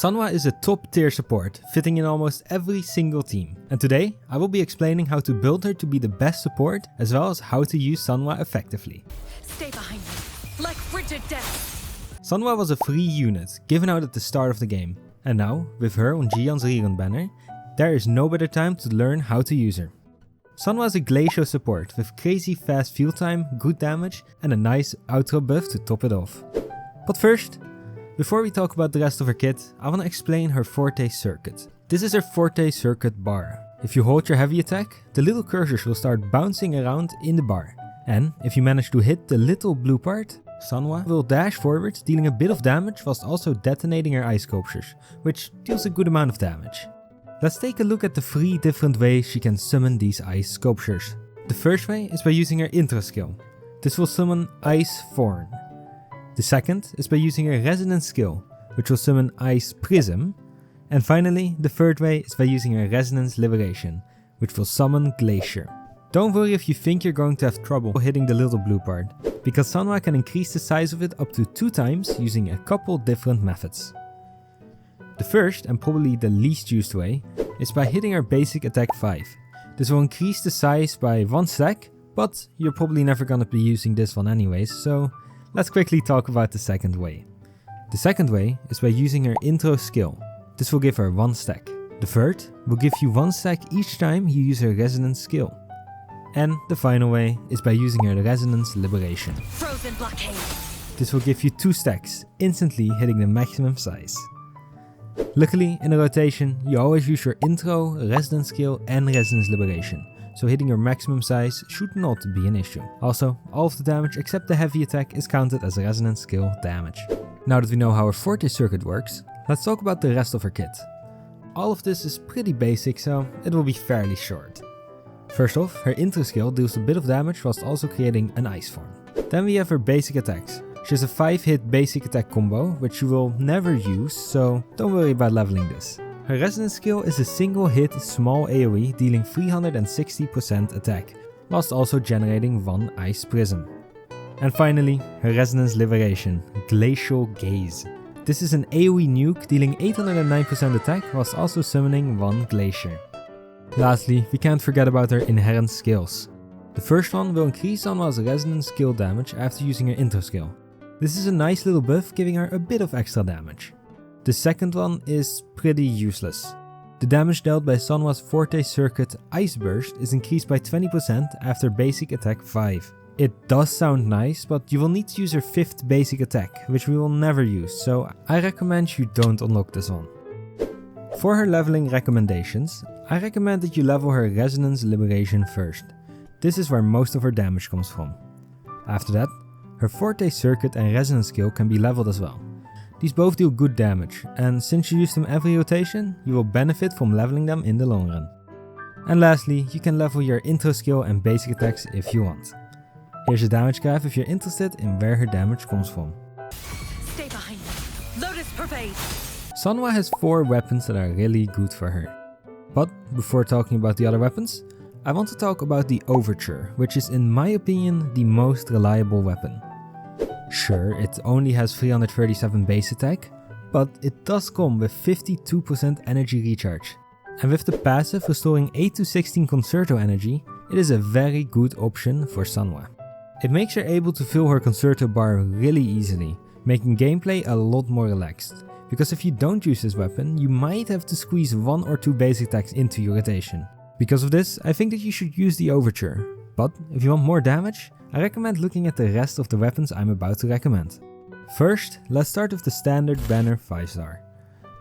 Sanhua is a top tier support, fitting in almost every single team. And today, I will be explaining how to build her to be the best support, as well as how to use Sanhua effectively. Stay behind me, like frigid death. Sanhua was a free unit, given out at the start of the game. And now, with her on Gian's rerun banner, there is no better time to learn how to use her. Sanhua is a glacial support with crazy fast field time, good damage and a nice outro buff to top it off. But first, before we talk about the rest of her kit, I want to explain her forte circuit. This is her forte circuit bar. If you hold your heavy attack, the little cursors will start bouncing around in the bar. And if you manage to hit the little blue part, Sanhua will dash forward, dealing a bit of damage whilst also detonating her ice sculptures, which deals a good amount of damage. Let's take a look at the 3 different ways she can summon these ice sculptures. The first way is by using her intro skill. This will summon Ice Thorn. The second is by using her resonance skill, which will summon Ice Prism. And finally, the third way is by using her resonance liberation, which will summon Glacier. Don't worry if you think you're going to have trouble hitting the little blue part, because Sanhua can increase the size of it up to 2 times using a couple different methods. The first, and probably the least used way, is by hitting her basic attack 5. This will increase the size by 1 stack, but you're probably never gonna be using this one anyways, so let's quickly talk about the second way. The second way is by using her intro skill. This will give her 1 stack. The third will give you 1 stack each time you use her resonance skill. And the final way is by using her resonance liberation. Frozen blockade. This will give you 2 stacks, instantly hitting the maximum size. Luckily, in a rotation, you always use your intro, resonance skill and resonance liberation, so hitting your maximum size should not be an issue. Also, all of the damage except the heavy attack is counted as resonance skill damage. Now that we know how her forte circuit works, let's talk about the rest of her kit. All of this is pretty basic, so it will be fairly short. First off, her intro skill deals a bit of damage whilst also creating an ice form. Then we have her basic attacks. She has a 5-hit basic attack combo, which you will never use, so don't worry about leveling this. Her resonance skill is a single hit small AoE dealing 360% attack, whilst also generating 1 ice prism. And finally, her resonance liberation, Glacial Gaze. This is an AoE nuke dealing 809% attack whilst also summoning 1 glacier. Lastly, we can't forget about her inherent skills. The first one will increase Sanhua's resonance skill damage after using her intro skill. This is a nice little buff giving her a bit of extra damage. The second one is pretty useless. The damage dealt by Sanhua's forte circuit Ice Burst is increased by 20% after basic attack 5. It does sound nice, but you will need to use her 5th basic attack, which we will never use, so I recommend you don't unlock this one. For her leveling recommendations, I recommend that you level her resonance liberation first. This is where most of her damage comes from. After that, her forte circuit and resonance skill can be leveled as well. These both deal good damage, and since you use them every rotation, you will benefit from leveling them in the long run. And lastly, you can level your intro skill and basic attacks if you want. Here's a damage graph if you're interested in where her damage comes from. Stay behind me. Lotus pervade. Sanhua has 4 weapons that are really good for her. But before talking about the other weapons, I want to talk about the Overture, which is in my opinion the most reliable weapon. Sure, it only has 337 base attack, but it does come with 52% energy recharge. And with the passive restoring 8 to 16 Concerto energy, it is a very good option for Sanhua. It makes her able to fill her Concerto bar really easily, making gameplay a lot more relaxed. Because if you don't use this weapon, you might have to squeeze 1 or 2 basic attacks into your rotation. Because of this, I think that you should use the Overture. But if you want more damage, I recommend looking at the rest of the weapons I'm about to recommend. First, let's start with the standard banner 5-star,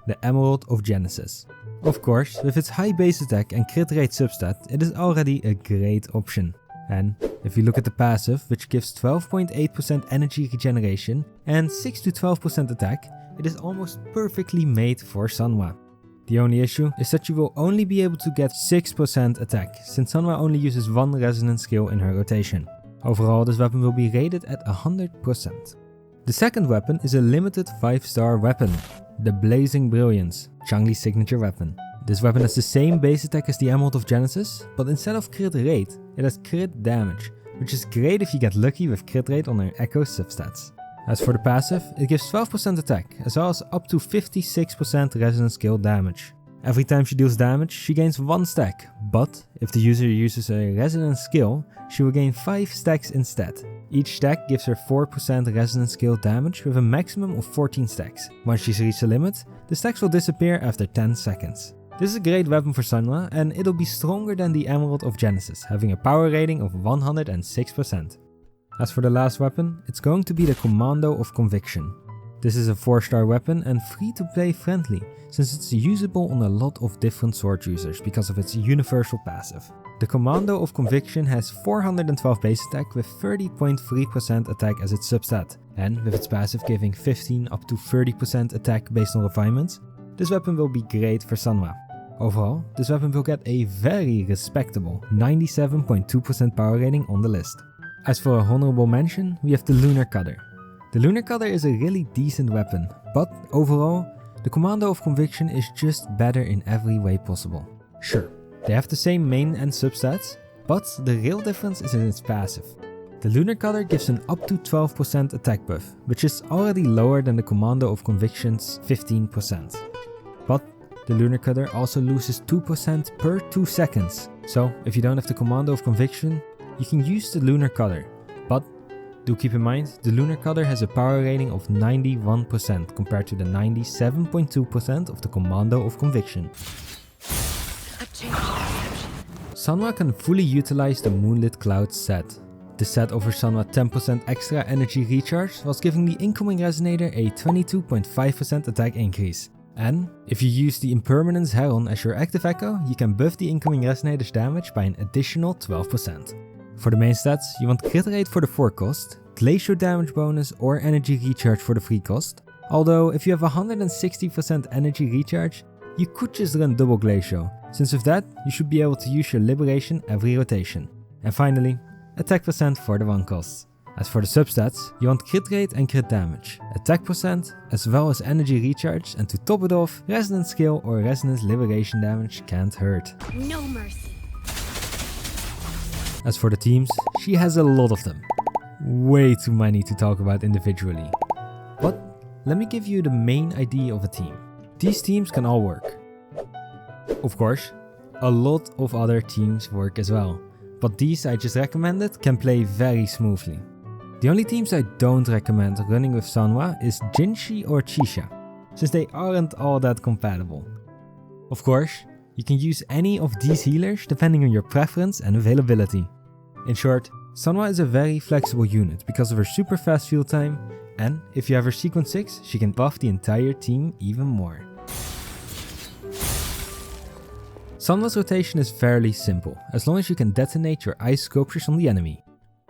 the Emerald of Genesis. Of course, with its high base attack and crit rate substat, it is already a great option. And if you look at the passive, which gives 12.8% energy regeneration and 6 to 12% attack, it is almost perfectly made for Sanhua. The only issue is that you will only be able to get 6% attack, since Sanhua only uses 1 resonance skill in her rotation. Overall, this weapon will be rated at 100%. The second weapon is a limited 5-star weapon, the Blazing Brilliance, Zhongli's signature weapon. This weapon has the same base attack as the Emerald of Genesis, but instead of crit rate, it has crit damage, which is great if you get lucky with crit rate on her Echo substats. As for the passive, it gives 12% attack, as well as up to 56% resonance skill damage. Every time she deals damage, she gains 1 stack, but if the user uses a resonance skill, she will gain 5 stacks instead. Each stack gives her 4% resonance skill damage with a maximum of 14 stacks. Once she's reached the limit, the stacks will disappear after 10 seconds. This is a great weapon for Sanhua, and it'll be stronger than the Emerald of Genesis, having a power rating of 106%. As for the last weapon, it's going to be the Commando of Conviction. This is a 4-star weapon and free to play friendly, since it's usable on a lot of different sword users because of its universal passive. The Commando of Conviction has 412 base attack with 30.3% attack as its substat, and with its passive giving 15 up to 30% attack based on refinements, this weapon will be great for Sanhua. Overall, this weapon will get a very respectable 97.2% power rating on the list. As for a honorable mention, we have the Lunar Cutter. The Lunar Cutter is a really decent weapon, but overall, the Commando of Conviction is just better in every way possible. Sure, they have the same main and substats, but the real difference is in its passive. The Lunar Cutter gives an up to 12% attack buff, which is already lower than the Commando of Conviction's 15%. But the Lunar Cutter also loses 2% per 2 seconds, so if you don't have the Commando of Conviction, you can use the Lunar Cutter, but do keep in mind, the Lunar Cutter has a power rating of 91% compared to the 97.2% of the Commando of Conviction. Sanhua can fully utilize the Moonlit Cloud set. This set offers Sanhua 10% extra energy recharge whilst giving the incoming Resonator a 22.5% attack increase. And if you use the Impermanence Heron as your active echo, you can buff the incoming Resonator's damage by an additional 12%. For the main stats, you want crit rate for the 4 cost, glacial damage bonus or energy recharge for the 3 cost. Although if you have 160% energy recharge, you could just run double glacial, since with that you should be able to use your liberation every rotation. And finally, attack percent for the 1 cost. As for the substats, you want crit rate and crit damage, attack percent, as well as energy recharge, and to top it off, resonance skill or resonance liberation damage can't hurt. No mercy. As for the teams, she has a lot of them. Way too many to talk about individually. But let me give you the main idea of a team. These teams can all work. Of course, a lot of other teams work as well, but these I just recommended can play very smoothly. The only teams I don't recommend running with Sanhua is Jinshi or Chisha, since they aren't all that compatible. Of course, you can use any of these healers depending on your preference and availability. In short, Sanhua is a very flexible unit because of her super fast field time, and if you have her sequence 6, she can buff the entire team even more. Sanhua's rotation is fairly simple, as long as you can detonate your ice sculptures on the enemy.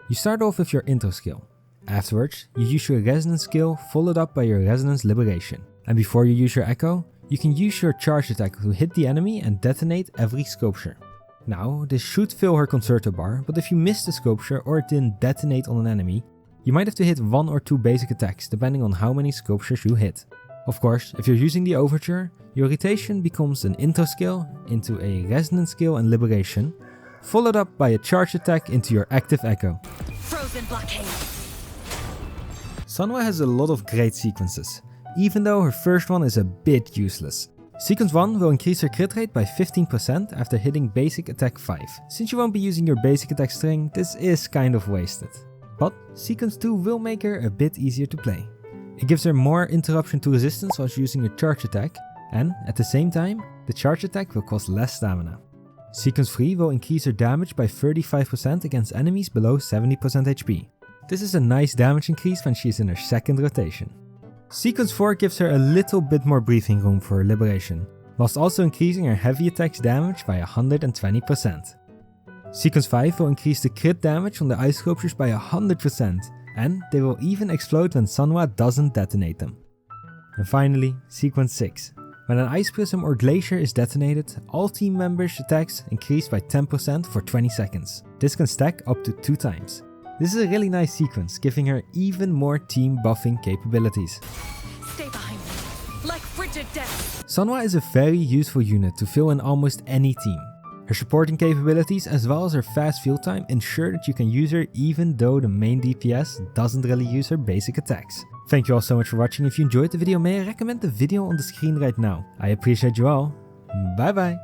You start off with your intro skill. Afterwards, you use your resonance skill followed up by your resonance liberation. And before you use your echo, you can use your charge attack to hit the enemy and detonate every sculpture. Now, this should fill her concerto bar, but if you missed the sculpture or it didn't detonate on an enemy, you might have to hit 1 or 2 basic attacks depending on how many sculptures you hit. Of course, if you're using the overture, your rotation becomes an intro skill into a resonance skill and liberation, followed up by a charge attack into your active echo. Frozen blockade. Sanhua has a lot of great sequences, even though her first one is a bit useless. Sequence 1 will increase her crit rate by 15% after hitting basic attack 5. Since you won't be using your basic attack string, this is kind of wasted. But sequence 2 will make her a bit easier to play. It gives her more interruption to resistance while using a charge attack, and at the same time, the charge attack will cost less stamina. Sequence 3 will increase her damage by 35% against enemies below 70% HP. This is a nice damage increase when she is in her second rotation. Sequence 4 gives her a little bit more breathing room for her liberation, whilst also increasing her heavy attacks damage by 120%. Sequence 5 will increase the crit damage on the ice sculptures by 100%, and they will even explode when Sanhua doesn't detonate them. And finally, Sequence 6. When an ice prism or glacier is detonated, all team members' attacks increase by 10% for 20 seconds. This can stack up to 2 times. This is a really nice sequence, giving her even more team buffing capabilities. Stay behind me, like frigid death. Sanhua is a very useful unit to fill in almost any team. Her Her supporting capabilities as well as her fast field time ensure that you can use her even though the main DPS doesn't really use her basic attacks. Thank you all so much for watching. If you enjoyed the video, may I recommend the video on the screen right now. I appreciate you all. Bye bye.